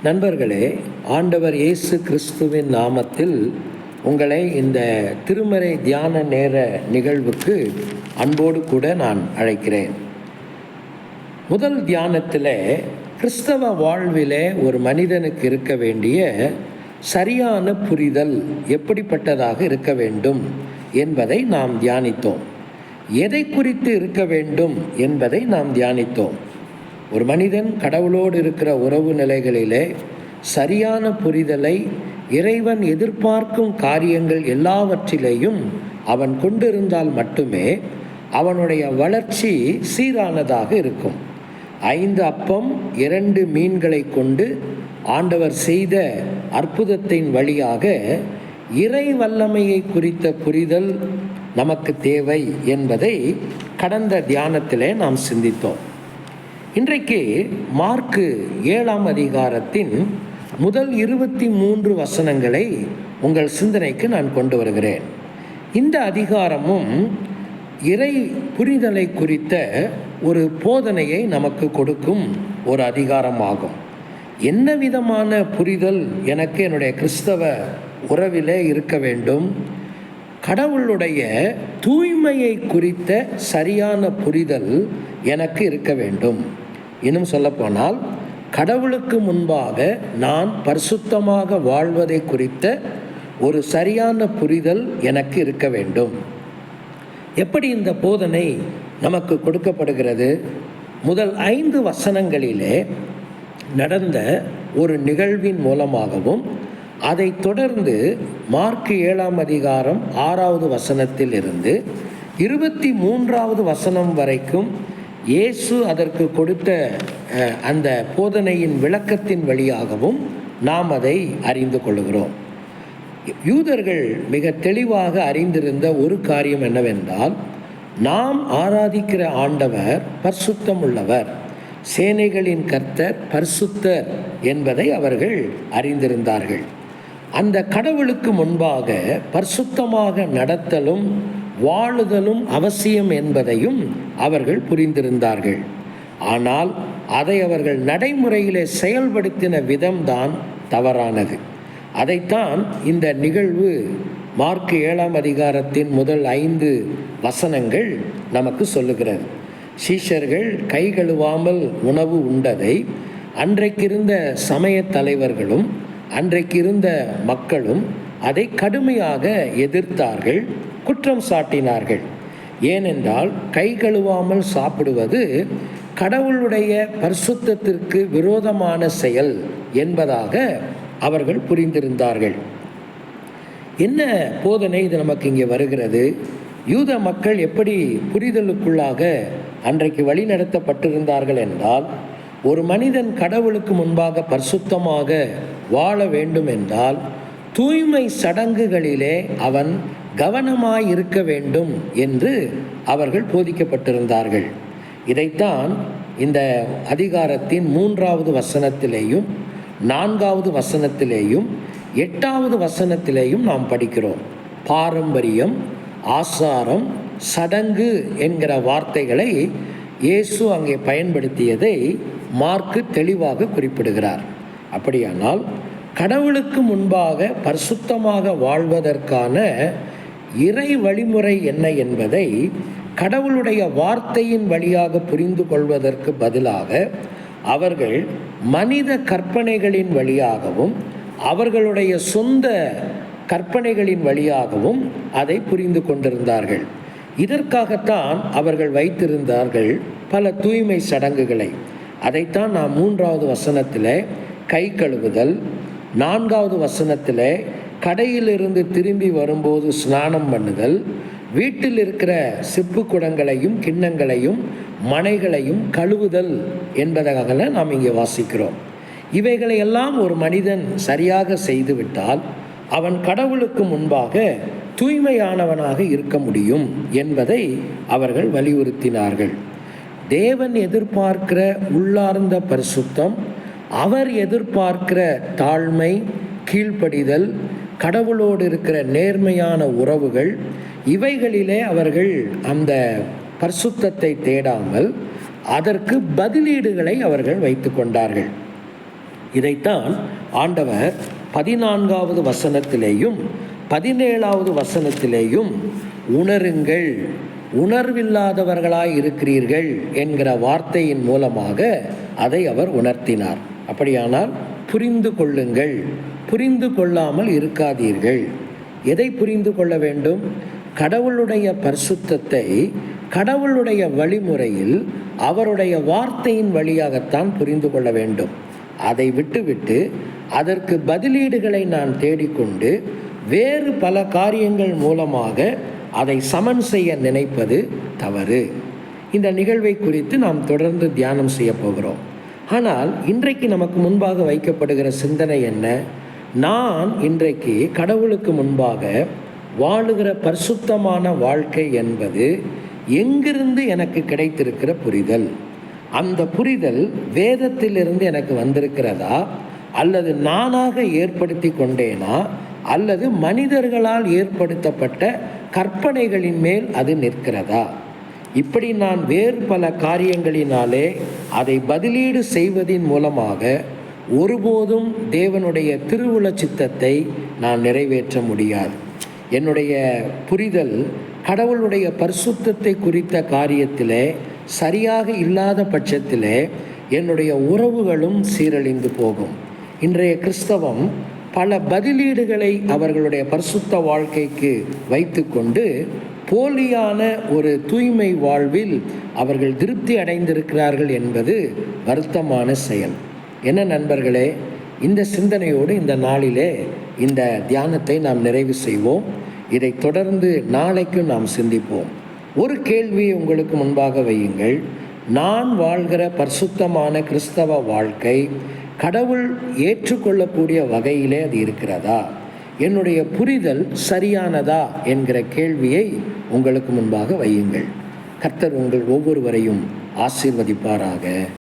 நண்பர்களே, ஆண்டவர் இயேசு கிறிஸ்துவின் நாமத்தில் உங்களை இந்த திருமறை தியான நேர நிகழ்வுக்கு அன்போடு கூட நான் அழைக்கிறேன். முதல் தியானத்தில் கிறிஸ்தவ வாழ்விலே ஒரு மனிதனுக்கு இருக்க வேண்டிய சரியான புரிதல் எப்படிப்பட்டதாக இருக்க வேண்டும் என்பதை நாம் தியானித்தோம். எதை குறித்து இருக்க வேண்டும் என்பதை நாம் தியானித்தோம். ஒரு மனிதன் கடவுளோடு இருக்கிற உறவு நிலைகளிலே சரியான புரிதலை, இறைவன் எதிர்பார்க்கும் காரியங்கள் எல்லாவற்றிலேயும் அவன் கொண்டிருந்தால் மட்டுமே அவனுடைய வளர்ச்சி சீரானதாக இருக்கும். 5 அப்பம் 2 மீன்களை கொண்டு ஆண்டவர் செய்த அற்புதத்தின் வழியாக இறை வல்லமையை குறித்த புரிதல் நமக்கு தேவை என்பதை கடந்த தியானத்திலே நாம் சிந்தித்தோம். இன்றைக்கு மார்க்கு 7ஆம் அதிகாரத்தின் முதல் 23 வசனங்களை உங்கள் சிந்தனைக்கு நான் கொண்டு வருகிறேன். இந்த அதிகாரமும் இறை புரிதலை குறித்த ஒரு போதனையை நமக்கு கொடுக்கும் ஒரு அதிகாரமாகும். என்ன விதமான புரிதல் எனக்கு என்னுடைய கிறிஸ்தவ உறவிலே இருக்க வேண்டும்? கடவுளுடைய தூய்மையை குறித்த சரியான புரிதல் எனக்கு இருக்க வேண்டும். இன்னும் சொல்லப்போனால், கடவுளுக்கு முன்பாக நான் பரிசுத்தமாக வாழ்வதை குறித்த ஒரு சரியான புரிதல் எனக்கு இருக்க வேண்டும். எப்படி இந்த போதனை நமக்கு கொடுக்கப்படுகிறது? முதல் 5 வசனங்களிலே நடந்த ஒரு நிகழ்வின் மூலமாகவும், அதை தொடர்ந்து மார்க்கு 7ஆம் அதிகாரம் 6வது வசனத்தில் இருந்து 23வது வசனம் வரைக்கும் இயேசு அதற்கு கொடுத்த அந்த போதனையின் விளக்கத்தின் வழியாகவும் நாம் அதை அறிந்து கொள்கிறோம். யூதர்கள் மிக தெளிவாக அறிந்திருந்த ஒரு காரியம் என்னவென்றால், நாம் ஆராதிக்கிற ஆண்டவர் பரிசுத்தம் உள்ளவர், சேனைகளின் கர்த்தர் பரிசுத்தர் என்பதை அவர்கள் அறிந்திருந்தார்கள். அந்த கடவுளுக்கு முன்பாக பரிசுத்தமாக நடத்தலும் வாழுதலும் அவசியம் என்பதையும் அவர்கள் புரிந்திருந்தார்கள். ஆனால் அதை அவர்கள் நடைமுறையிலே செயல்படுத்தின விதம்தான் தவறானது. அதைத்தான் இந்த நிகழ்வு மார்க்கு 7ஆம் அதிகாரத்தின் முதல் 5 வசனங்கள் நமக்கு சொல்லுகிறது. சீஷர்கள் கை கழுவாமல் உணவு உண்டதை அன்றைக்கிருந்த சமய தலைவர்களும் அன்றைக்கிருந்த மக்களும் அதை கடுமையாக எதிர்த்தார்கள், குற்றம் சாட்டினார்கள். ஏனென்றால் கை கழுவாமல் சாப்பிடுவது கடவுளுடைய பரிசுத்தத்திற்கு விரோதமான செயல் என்பதாக அவர்கள் புரிந்திருந்தார்கள். என்ன போதனை இது நமக்கு இங்கே வருகிறது? யூத மக்கள் எப்படி புரிதலுக்குள்ளாக அன்றைக்கு வழி நடத்தப்பட்டிருந்தார்கள் என்றால், ஒரு மனிதன் கடவுளுக்கு முன்பாக பரிசுத்தமாக வாழ வேண்டும் என்றால் தூய்மை சடங்குகளிலே அவன் கவனமாய் இருக்க வேண்டும் என்று அவர்கள் போதிக்கப்பட்டிருந்தார்கள். இதைத்தான் இந்த அதிகாரத்தின் 3வது வசனத்திலேயும் 4வது வசனத்திலேயும் 8வது வசனத்திலேயும் நாம் படிக்கிறோம். பாரம்பரியம், ஆசாரம், சடங்கு என்கிற வார்த்தைகளை இயேசு அங்கே பயன்படுத்தியதை மார்க்கு தெளிவாக குறிப்பிடுகிறார். அப்படியானால் கடவுளுக்கு முன்பாக பரிசுத்தமாக வாழ்வதற்கான இறை வழிமுறை என்ன என்பதை கடவுளுடைய வார்த்தையின் வழியாக புரிந்து கொள்வதற்கு பதிலாக அவர்கள் மனித கற்பனைகளின் வழியாகவும் அவர்களுடைய சொந்த கற்பனைகளின் வழியாகவும் அதை புரிந்து கொண்டிருந்தார்கள். இதற்காகத்தான் அவர்கள் வைத்திருந்தார்கள் பல தூய்மை சடங்குகளை. அதைத்தான் நாம் 3வது வசனத்தில் கை கழுவுதல், 4வது வசனத்தில் கடையிலிருந்து திரும்பி வரும்போது ஸ்நானம் பண்ணுதல், வீட்டில் இருக்கிற சிப்பு குடங்களையும் கிண்ணங்களையும் மனைகளையும் கழுவுதல் என்பதாக நாம் இங்கே வாசிக்கிறோம். இவைகளை எல்லாம் ஒரு மனிதன் சரியாக செய்துவிட்டால் அவன் கடவுளுக்கு முன்பாக தூய்மையானவனாக இருக்க முடியும் என்பதை அவர்கள் வலியுறுத்தினார்கள். தேவன் எதிர்பார்க்கிற உள்ளார்ந்த பரிசுத்தம், அவர் எதிர்பார்க்கிற தாழ்மை, கீழ்ப்படிதல், கடவுளோடு இருக்கிற நேர்மையான உறவுகள், இவைகளிலே அவர்கள் அந்த பரிசுத்தத்தை தேடாமல் அதற்கு பதிலீடுகளை அவர்கள் வைத்து கொண்டார்கள். இதைத்தான் ஆண்டவர் 14வது வசனத்திலேயும் 17வது வசனத்திலேயும் உணருங்கள், உணர்வில்லாதவர்களாய் இருக்கிறீர்கள் என்கிற வார்த்தையின் மூலமாக அதை அவர் உணர்த்தினார். அப்படியானால் புரிந்து கொள்ளுங்கள், புரிந்து கொள்ளாமல் இருக்காதீர்கள். எதை புரிந்து கொள்ள வேண்டும்? கடவுளுடைய பரிசுத்தத்தை கடவுளுடைய வழிமுறையில் அவருடைய வார்த்தையின் வழியாகத்தான் புரிந்து கொள்ள வேண்டும். அதை விட்டுவிட்டு அதற்கு பதிலீடுகளை நான் தேடிக்கொண்டு வேறு பல காரியங்கள் மூலமாக அதை சமன் செய்ய நினைப்பது தவறு. இந்த நிகழ்வை குறித்து நாம் தொடர்ந்து தியானம் செய்ய போகிறோம். ஆனால் இன்றைக்கு நமக்கு முன்பாக வைக்கப்படுகிற சிந்தனை என்ன? நான் இன்றைக்கு கடவுளுக்கு முன்பாக வாழுகிற பரிசுத்தமான வாழ்க்கை என்பது எங்கிருந்து எனக்கு கிடைத்திருக்கிற புரிதல்? அந்த புரிதல் வேதத்திலிருந்து எனக்கு வந்திருக்கிறதா, அல்லது நானாக ஏற்படுத்தி கொண்டேனா, அல்லது மனிதர்களால் ஏற்படுத்தப்பட்ட கற்பனைகளின் மேல் அது நிற்கிறதா? இப்படி நான் வேறு பல காரியங்களினாலே அதை பதிலீடு செய்வதின் மூலமாக ஒருபோதும் தேவனுடைய திருவுள சித்தத்தை நான் நிறைவேற்ற முடியாது. என்னுடைய புரிதல் கடவுளுடைய பரிசுத்தத்தை குறித்த காரியத்திலே சரியாக இல்லாத பட்சத்திலே என்னுடைய உறவுகளும் சீரழிந்து போகும். இன்றைய கிறிஸ்தவம் பல பதிலீடுகளை அவர்களுடைய பரிசுத்த வாழ்க்கைக்கு வைத்து கொண்டு போலியான ஒரு தூய்மை வாழ்வில் அவர்கள் திருப்தி அடைந்திருக்கிறார்கள் என்பது வருத்தமான செயல். என்ன நண்பர்களே, இந்த சிந்தனையோடு இந்த நாளிலே இந்த தியானத்தை நாம் நிறைவு செய்வோம். இதை தொடர்ந்து நாளைக்கும் நாம் சிந்திப்போம். ஒரு கேள்வியை உங்களுக்கு முன்பாக வையுங்கள். நான் வாழ்கிற பரிசுத்தமான கிறிஸ்தவ வாழ்க்கை கடவுள் ஏற்றுக்கொள்ளக்கூடிய வகையிலே அது இருக்கிறதா? என்னுடைய புரிதல் சரியானதா என்கிற கேள்வியை உங்களுக்கு முன்பாக வையுங்கள். கர்த்தர் உங்கள் ஒவ்வொருவரையும் ஆசீர்வதிப்பாராக.